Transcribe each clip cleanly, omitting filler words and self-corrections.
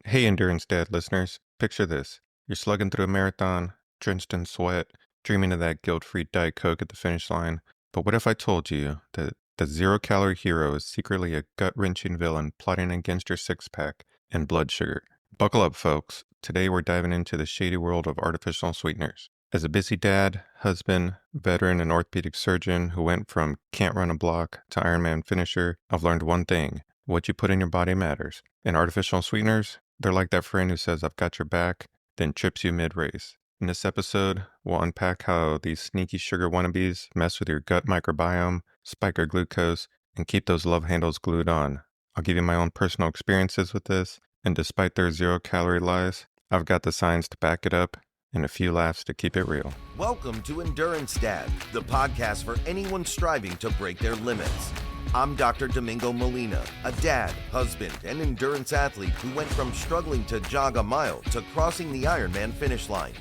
Hey, Endurance Dad listeners, picture this. You're slugging through a marathon, drenched in sweat, dreaming of that guilt-free Diet Coke at the finish line. But what if I told you that the zero-calorie hero is secretly a gut-wrenching villain plotting against your six-pack and blood sugar? Buckle up, folks. Today we're diving into the shady world of artificial sweeteners. As a busy dad, husband, veteran, and orthopedic surgeon who went from can't run a block to Ironman finisher, I've learned one thing. What you put in your body matters. And artificial sweeteners, they're like that friend who says, I've got your back, then trips you mid-race. In this episode, we'll unpack how these sneaky sugar wannabes mess with your gut microbiome, spike your glucose, and keep those love handles glued on. I'll give you my own personal experiences with this, and despite their zero-calorie lies, I've got the science to back it up and a few laughs to keep it real. Welcome to Endurance Dad, the podcast for anyone striving to break their limits. I'm Dr. Domingo Molina, a dad, husband, and endurance athlete who went from struggling to jog a mile to crossing the Ironman finish line.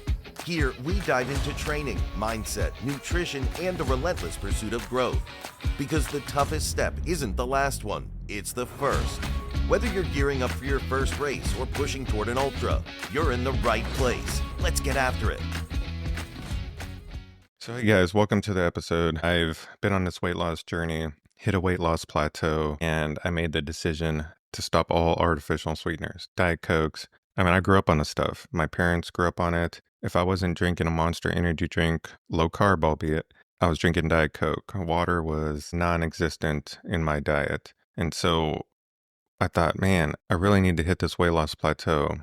Here, we dive into training, mindset, nutrition, and the relentless pursuit of growth. Because the toughest step isn't the last one, it's the first. Whether you're gearing up for your first race or pushing toward an ultra, you're in the right place. Let's get after it. So hey guys, welcome to the episode. I've been on this weight loss journey, hit a weight loss plateau, and I made the decision to stop all artificial sweeteners, Diet Cokes. I grew up on this stuff. My parents grew up on it. If I wasn't drinking a Monster energy drink, low carb albeit, I was drinking Diet Coke. Water was non-existent in my diet. And so I thought, man, I really need to hit this weight loss plateau.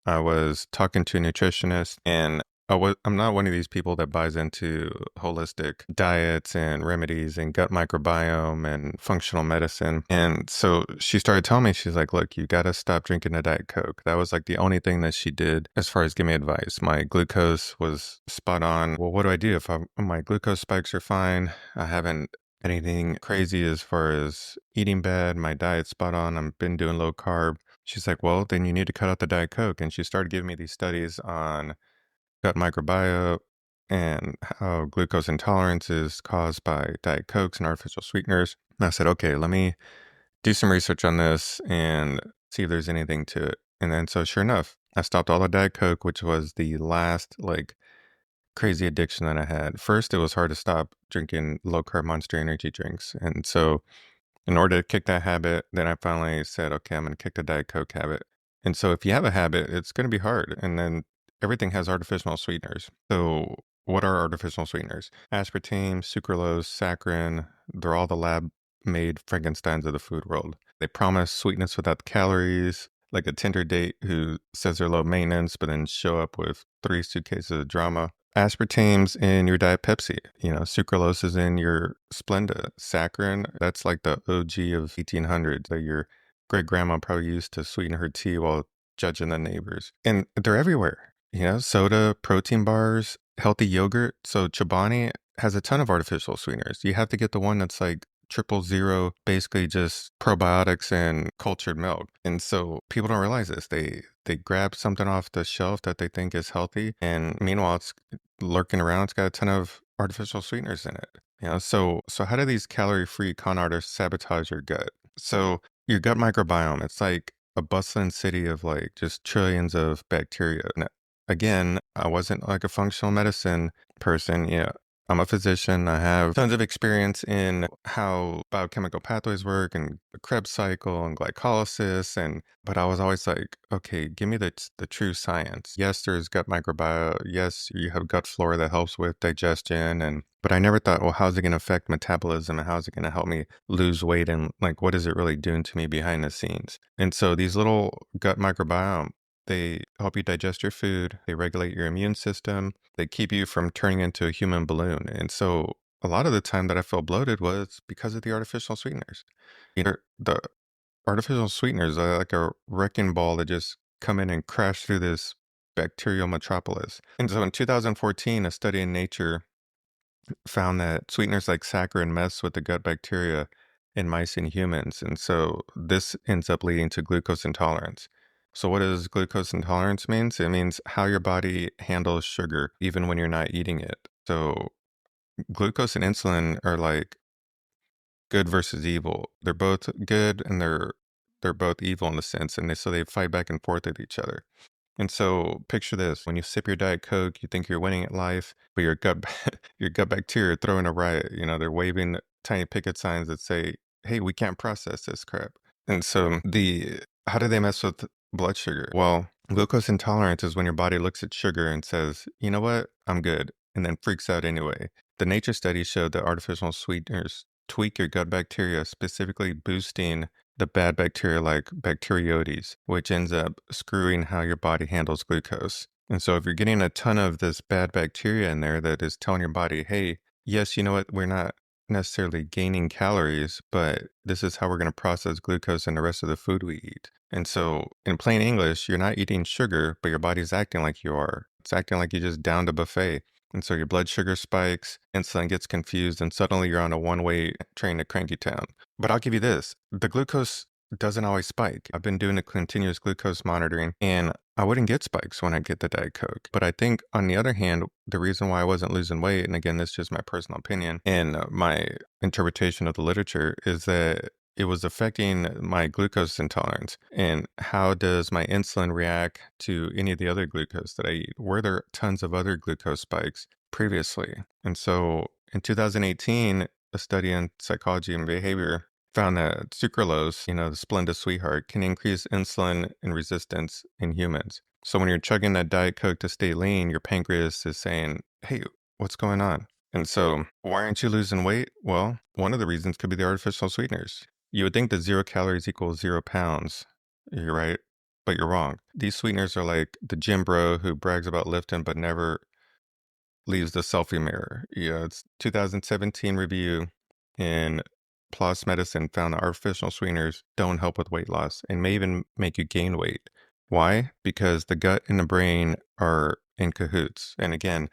I was talking to a nutritionist, and I'm not one of these people that buys into holistic diets and remedies and gut microbiome and functional medicine. And so she started telling me, she's like, look, you got to stop drinking a Diet Coke. That was like the only thing that she did as far as giving me advice. My glucose was spot on. Well, what do I do if my glucose spikes are fine? I haven't anything crazy as far as eating bad. My diet's spot on. I've been doing low carb. She's like, well, then you need to cut out the Diet Coke. And she started giving me these studies on gut microbiome and how glucose intolerance is caused by Diet Cokes and artificial sweeteners. And I said, okay, let me do some research on this and see if there's anything to it. And then so sure enough, I stopped all the Diet Coke, which was the last crazy addiction that I had. First, it was hard to stop drinking low carb Monster energy drinks. And so in order to kick that habit, then I finally said, okay, I'm going to kick the Diet Coke habit. And so if you have a habit, it's going to be hard. And then everything has artificial sweeteners. So what are artificial sweeteners? Aspartame, sucralose, saccharin, they're all the lab-made Frankensteins of the food world. They promise sweetness without calories, like a Tinder date who says they're low maintenance, but then show up with 3 suitcases of drama. Aspartame's in your Diet Pepsi. Sucralose is in your Splenda. Saccharin, that's like the OG of 1800s that your great-grandma probably used to sweeten her tea while judging the neighbors. And they're everywhere. Soda, protein bars, healthy yogurt. So Chobani has a ton of artificial sweeteners. You have to get the one that's like 000, basically just probiotics and cultured milk. And so people don't realize this. They grab something off the shelf that they think is healthy, and meanwhile it's lurking around. It's got a ton of artificial sweeteners in it. So how do these calorie-free con artists sabotage your gut? So your gut microbiome, it's like a bustling city of just trillions of bacteria. Now, again, I wasn't like a functional medicine person. I'm a physician. I have tons of experience in how biochemical pathways work and the Krebs cycle and glycolysis. But I was always like, okay, give me the true science. Yes, there's gut microbiome. Yes, you have gut flora that helps with digestion. But I never thought, well, how's it going to affect metabolism and how's it going to help me lose weight? And what is it really doing to me behind the scenes? And so these little gut microbiome, they help you digest your food. They regulate your immune system. They keep you from turning into a human balloon. And so a lot of the time that I felt bloated was because of the artificial sweeteners. The artificial sweeteners are like a wrecking ball that just come in and crash through this bacterial metropolis. And so in 2014, a study in Nature found that sweeteners like saccharin mess with the gut bacteria in mice and humans. And so this ends up leading to glucose intolerance. So what does glucose intolerance means? It means how your body handles sugar, even when you're not eating it. So glucose and insulin are like good versus evil. They're both good and they're they're both evil in a sense, and so they fight back and forth with each other. And so picture this, when you sip your Diet Coke, you think you're winning at life, but your gut your gut bacteria are throwing a riot. They're waving tiny picket signs that say, "Hey, we can't process this crap." And so the how do they mess with blood sugar? Well, glucose intolerance is when your body looks at sugar and says, "You know what? I'm good," and then freaks out anyway. The nature study showed that artificial sweeteners tweak your gut bacteria, specifically boosting the bad bacteria like bacteroides, which ends up screwing how your body handles glucose. And so if you're getting a ton of this bad bacteria in there that is telling your body, hey, yes, you know what, we're not necessarily gaining calories, but this is how we're going to process glucose and the rest of the food we eat. And so in plain English, you're not eating sugar, but your body's acting like you are. It's acting like you just downed a buffet. And so your blood sugar spikes, insulin gets confused, and suddenly you're on a one-way train to Cranky Town. But I'll give you this, the glucose doesn't always spike. I've been doing the continuous glucose monitoring, and I wouldn't get spikes when I get the Diet Coke. But I think, on the other hand, the reason why I wasn't losing weight, and again, this is just my personal opinion and my interpretation of the literature, is that it was affecting my glucose intolerance. And how does my insulin react to any of the other glucose that I eat? Were there tons of other glucose spikes previously? And so in 2018, a study in psychology and behavior found that sucralose, the Splenda sweetheart, can increase insulin and resistance in humans. So when you're chugging that Diet Coke to stay lean, your pancreas is saying, hey, what's going on? And so why aren't you losing weight? Well, one of the reasons could be the artificial sweeteners. You would think that 0 calories equals 0 pounds. You're right, but you're wrong. These sweeteners are like the gym bro who brags about lifting but never leaves the selfie mirror. It's 2017 review in PLOS Medicine found that artificial sweeteners don't help with weight loss and may even make you gain weight. Why? Because the gut and the brain are in cahoots. And again,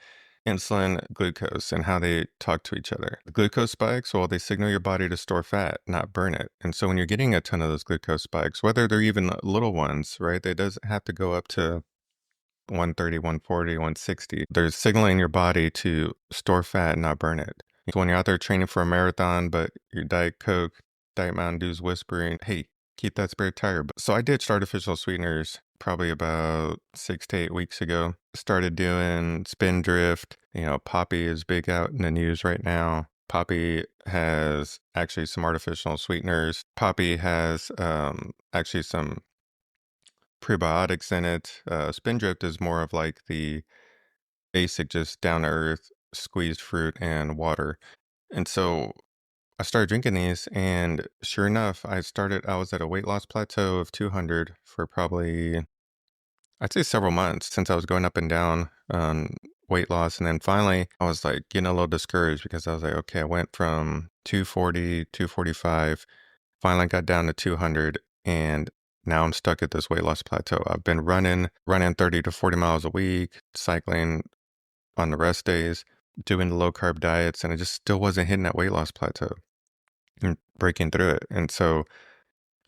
insulin, glucose, and how they talk to each other. The glucose spikes, well, they signal your body to store fat, not burn it. And so when you're getting a ton of those glucose spikes, whether they're even little ones, right, they doesn't have to go up to 130, 140, 160. They're signaling your body to store fat and not burn it. So when you're out there training for a marathon, but your Diet Coke, Diet Mountain Dew's whispering, hey, keep that spare tire. So I ditched artificial sweeteners probably about 6 to 8 weeks ago. Started doing Spindrift. Poppy is big out in the news right now. Poppy has actually some artificial sweeteners. Poppy has actually some prebiotics in it. Spindrift is more of like the basic, just down to earth, squeezed fruit and water. And so I started drinking these, and sure enough, I was at a weight loss plateau of 200 for probably, I'd say several months, since I was going up and down on weight loss. And then finally, I was like getting a little discouraged because I was like, okay, I went from 240, 245, finally got down to 200, and now I'm stuck at this weight loss plateau. I've been running 30 to 40 miles a week, cycling on the rest days, doing the low carb diets, and I just still wasn't hitting that weight loss plateau and breaking through it. And so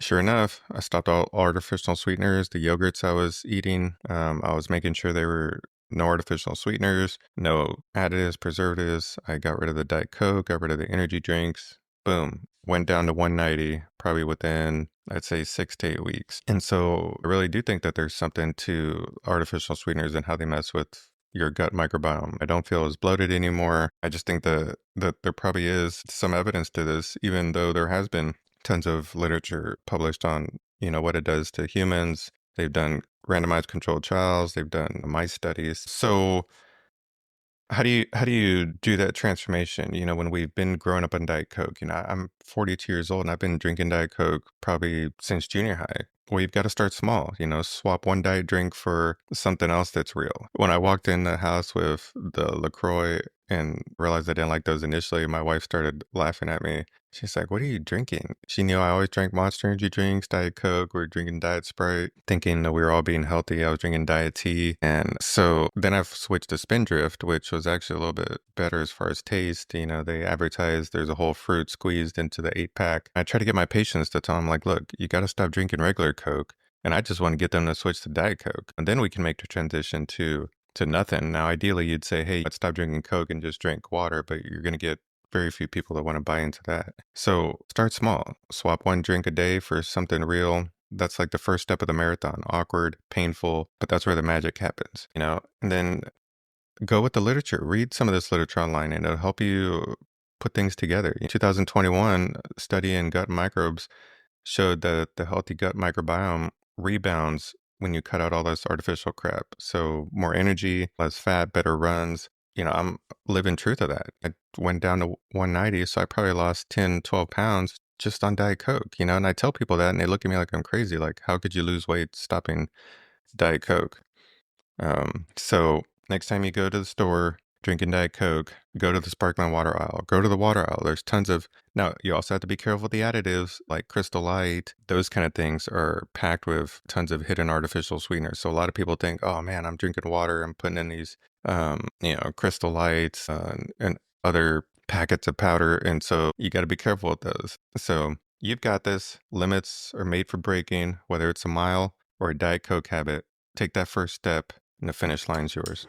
sure enough, I stopped all artificial sweeteners. The yogurts I was eating, I was making sure they were no artificial sweeteners, no additives, preservatives. I got rid of the Diet Coke, got rid of the energy drinks. Boom, went down to 190 probably within, I'd say, 6 to 8 weeks. And so I really do think that there's something to artificial sweeteners and how they mess with your gut microbiome. I don't feel as bloated anymore. I just think that there probably is some evidence to this, even though there has been tons of literature published on, what it does to humans. They've done randomized controlled trials. They've done mice studies. So how do you do that transformation? When we've been growing up on Diet Coke, I'm 42 years old and I've been drinking Diet Coke probably since junior high. Well, you've got to start small, swap one diet drink for something else that's real. When I walked in the house with the LaCroix and realized I didn't like those initially, my wife started laughing at me. She's like, what are you drinking? She knew I always drank Monster Energy drinks, Diet Coke, we were drinking Diet Sprite, thinking that we were all being healthy. I was drinking Diet Tea. And so then I've switched to Spindrift, which was actually a little bit better as far as taste. They advertise there's a whole fruit squeezed into the 8-pack. I try to get my patients to tell them, like, look, you got to stop drinking regular Coke. And I just want to get them to switch to Diet Coke. And then we can make the transition to nothing. Now, ideally, you'd say, hey, let's stop drinking Coke and just drink water, but you're going to get very few people that want to buy into that. So start small. Swap one drink a day for something real. That's like the first step of the marathon. Awkward, painful, but that's where the magic happens, you know? And then go with the literature. Read some of this literature online and it'll help you put things together. In 2021, a study in gut microbes showed that the healthy gut microbiome rebounds when you cut out all this artificial crap. So more energy, less fat, better runs. You know, I'm living truth of that. I went down to 190, so I probably lost 10, 12 pounds just on Diet Coke, you know, and I tell people that and they look at me like I'm crazy. Like, how could you lose weight stopping Diet Coke? So next time you go to the store drinking Diet Coke, go to the sparkling water aisle, go to the water aisle. There's tons of, now you also have to be careful with the additives like Crystal Light. Those kind of things are packed with tons of hidden artificial sweeteners. So a lot of people think, oh man, I'm drinking water. I'm putting in these, Crystal Lights and other packets of powder. And so you got to be careful with those. So you've got this. Limits are made for breaking, whether it's a mile or a Diet Coke habit. Take that first step and the finish line's yours.